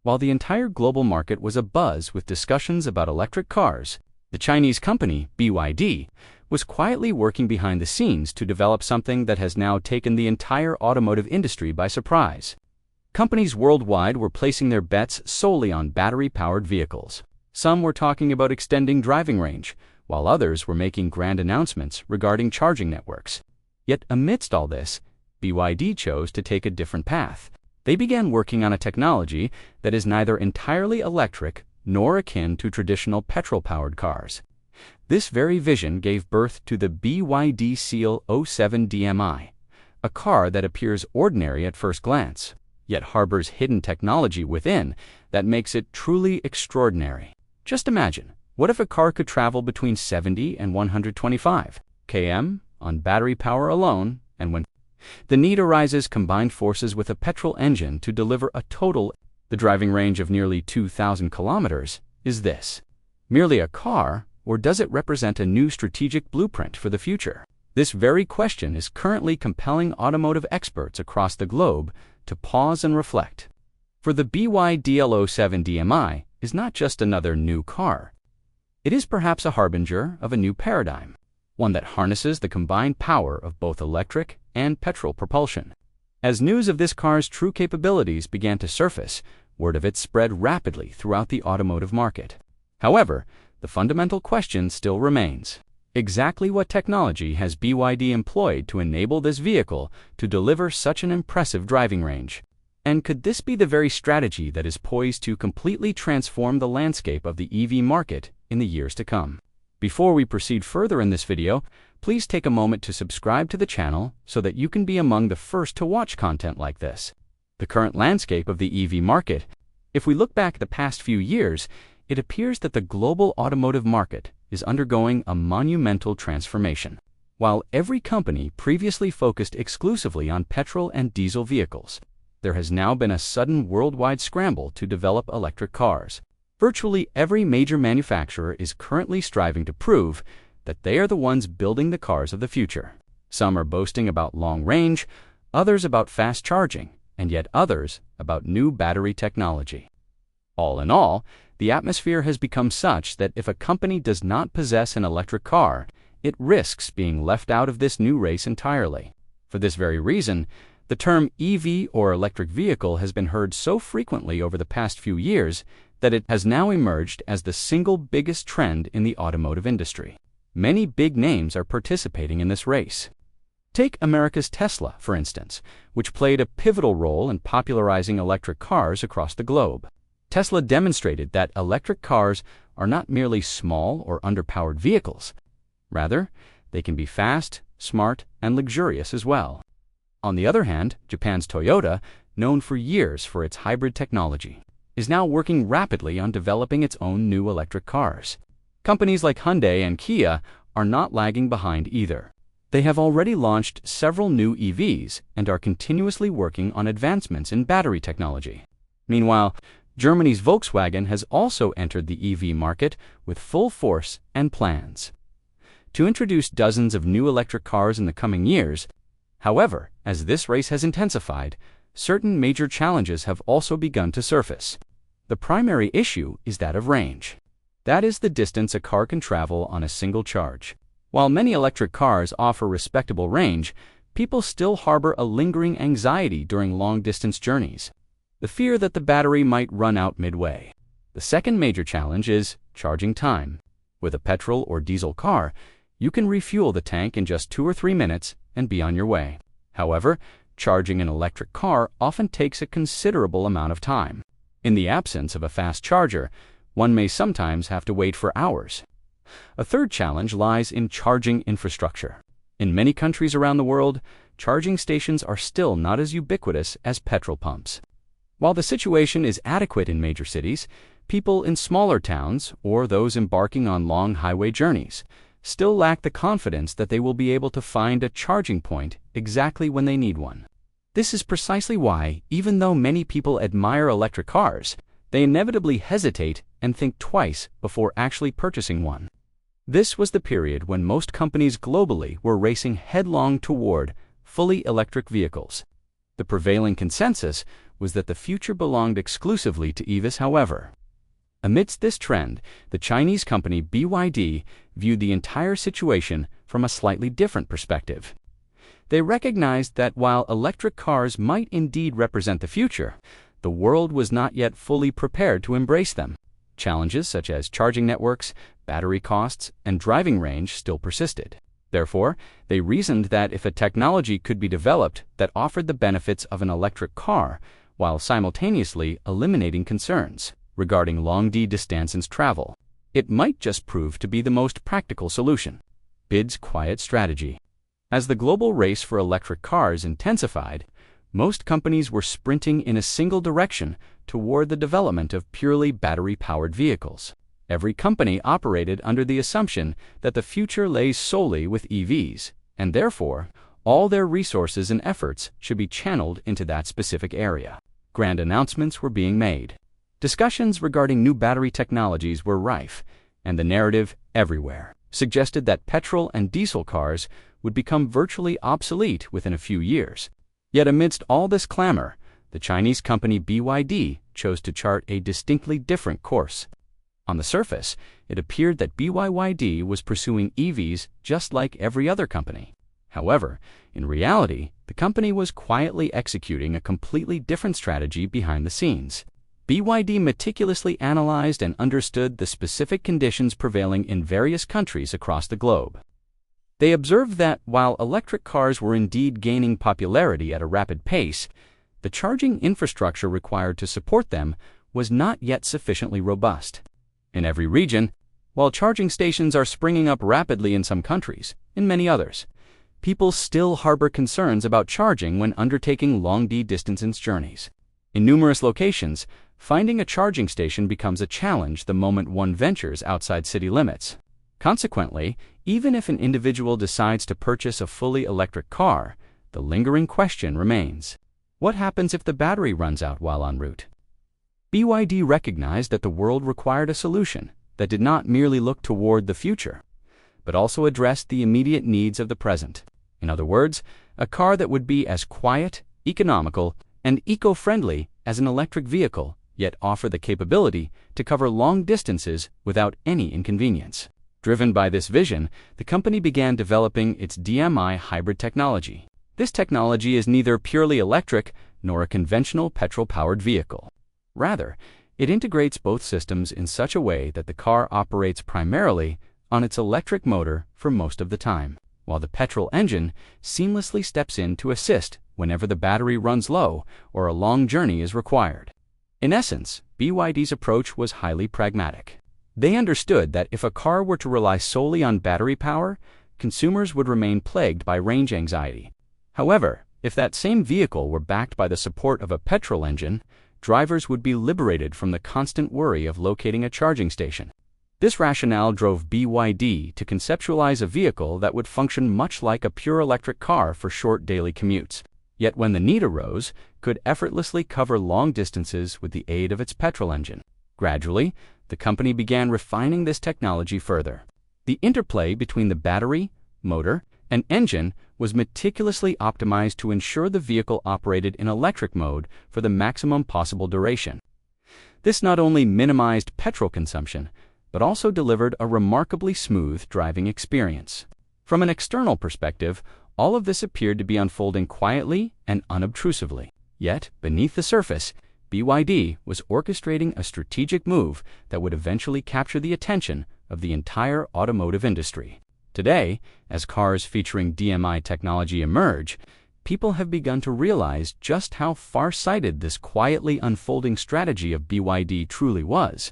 While the entire global market was abuzz with discussions about electric cars, the Chinese company, BYD, was quietly working behind the scenes to develop something that has now taken the entire automotive industry by surprise. Companies worldwide were placing their bets solely on battery-powered vehicles. Some were talking about extending driving range, while others were making grand announcements regarding charging networks. Yet amidst all this, BYD chose to take a different path. They began working on a technology that is neither entirely electric nor akin to traditional petrol-powered cars. This very vision gave birth to the BYD Seal 07 DMI, a car that appears ordinary at first glance, yet harbors hidden technology within that makes it truly extraordinary. Just imagine, what if a car could travel between 70 and 125 km on battery power alone, and when the need arises, combined forces with a petrol engine to deliver a total, the driving range of nearly 2,000 kilometers? Is this merely a car, or does it represent a new strategic blueprint for the future? This very question is currently compelling automotive experts across the globe to pause and reflect. For the BYD 07 DMI is not just another new car. It is perhaps a harbinger of a new paradigm, one that harnesses the combined power of both electric and petrol propulsion. As news of this car's true capabilities began to surface, word of it spread rapidly throughout the automotive market. However, the fundamental question still remains. Exactly what technology has BYD employed to enable this vehicle to deliver such an impressive driving range? And could this be the very strategy that is poised to completely transform the landscape of the EV market in the years to come? Before we proceed further in this video, please take a moment to subscribe to the channel so that you can be among the first to watch content like this. The current landscape of the EV market. If we look back the past few years, it appears that the global automotive market is undergoing a monumental transformation. While every company previously focused exclusively on petrol and diesel vehicles, there has now been a sudden worldwide scramble to develop electric cars. Virtually every major manufacturer is currently striving to prove that they are the ones building the cars of the future. Some are boasting about long range, others about fast charging, and yet others about new battery technology. All in all, the atmosphere has become such that if a company does not possess an electric car, it risks being left out of this new race entirely. For this very reason, the term EV or electric vehicle has been heard so frequently over the past few years that it has now emerged as the single biggest trend in the automotive industry. Many big names are participating in this race. Take America's Tesla, for instance, which played a pivotal role in popularizing electric cars across the globe. Tesla demonstrated that electric cars are not merely small or underpowered vehicles. Rather, they can be fast, smart, and luxurious as well. On the other hand, Japan's Toyota, known for years for its hybrid technology, is now working rapidly on developing its own new electric cars. Companies like Hyundai and Kia are not lagging behind either. They have already launched several new EVs and are continuously working on advancements in battery technology. Meanwhile, Germany's Volkswagen has also entered the EV market with full force and plans to introduce dozens of new electric cars in the coming years. However, as this race has intensified, certain major challenges have also begun to surface. The primary issue is that of range. That is the distance a car can travel on a single charge. While many electric cars offer respectable range, people still harbor a lingering anxiety during long-distance journeys. The fear that the battery might run out midway. The second major challenge is charging time. With a petrol or diesel car, you can refuel the tank in just 2 or 3 minutes and be on your way. However, charging an electric car often takes a considerable amount of time. In the absence of a fast charger, one may sometimes have to wait for hours. A third challenge lies in charging infrastructure. In many countries around the world, charging stations are still not as ubiquitous as petrol pumps. While the situation is adequate in major cities, people in smaller towns or those embarking on long highway journeys still lack the confidence that they will be able to find a charging point exactly when they need one. This is precisely why, even though many people admire electric cars, they inevitably hesitate and think twice before actually purchasing one. This was the period when most companies globally were racing headlong toward fully electric vehicles. The prevailing consensus was that the future belonged exclusively to EVs, however. Amidst this trend, the Chinese company BYD viewed the entire situation from a slightly different perspective. They recognized that while electric cars might indeed represent the future, the world was not yet fully prepared to embrace them. Challenges such as charging networks, battery costs, and driving range still persisted. Therefore, they reasoned that if a technology could be developed that offered the benefits of an electric car while simultaneously eliminating concerns regarding long-distance travel, it might just prove to be the most practical solution. BYD's quiet strategy. As the global race for electric cars intensified, most companies were sprinting in a single direction toward the development of purely battery-powered vehicles. Every company operated under the assumption that the future lays solely with EVs, and therefore, all their resources and efforts should be channeled into that specific area. Grand announcements were being made. Discussions regarding new battery technologies were rife, and the narrative everywhere suggested that petrol and diesel cars would become virtually obsolete within a few years. Yet amidst all this clamor, the Chinese company BYD chose to chart a distinctly different course. On the surface, it appeared that BYD was pursuing EVs just like every other company. However, in reality, the company was quietly executing a completely different strategy behind the scenes. BYD meticulously analyzed and understood the specific conditions prevailing in various countries across the globe. They observed that while electric cars were indeed gaining popularity at a rapid pace, the charging infrastructure required to support them was not yet sufficiently robust. In every region, while charging stations are springing up rapidly in some countries, in many others, people still harbor concerns about charging when undertaking long-distance journeys. In numerous locations, finding a charging station becomes a challenge the moment one ventures outside city limits. Consequently, even if an individual decides to purchase a fully electric car, the lingering question remains: what happens if the battery runs out while en route? BYD recognized that the world required a solution that did not merely look toward the future, but also addressed the immediate needs of the present. In other words, a car that would be as quiet, economical, and eco-friendly as an electric vehicle, yet offer the capability to cover long distances without any inconvenience. Driven by this vision, the company began developing its DMI hybrid technology. This technology is neither purely electric nor a conventional petrol-powered vehicle. Rather, it integrates both systems in such a way that the car operates primarily on its electric motor for most of the time, while the petrol engine seamlessly steps in to assist whenever the battery runs low or a long journey is required. In essence, BYD's approach was highly pragmatic. They understood that if a car were to rely solely on battery power, consumers would remain plagued by range anxiety. However, if that same vehicle were backed by the support of a petrol engine, drivers would be liberated from the constant worry of locating a charging station. This rationale drove BYD to conceptualize a vehicle that would function much like a pure electric car for short daily commutes, yet when the need arose, could effortlessly cover long distances with the aid of its petrol engine. Gradually, the company began refining this technology further. The interplay between the battery, motor, and engine was meticulously optimized to ensure the vehicle operated in electric mode for the maximum possible duration. This not only minimized petrol consumption, but also delivered a remarkably smooth driving experience. From an external perspective, all of this appeared to be unfolding quietly and unobtrusively. Yet, beneath the surface, BYD was orchestrating a strategic move that would eventually capture the attention of the entire automotive industry. Today, as cars featuring DMI technology emerge, people have begun to realize just how far-sighted this quietly unfolding strategy of BYD truly was.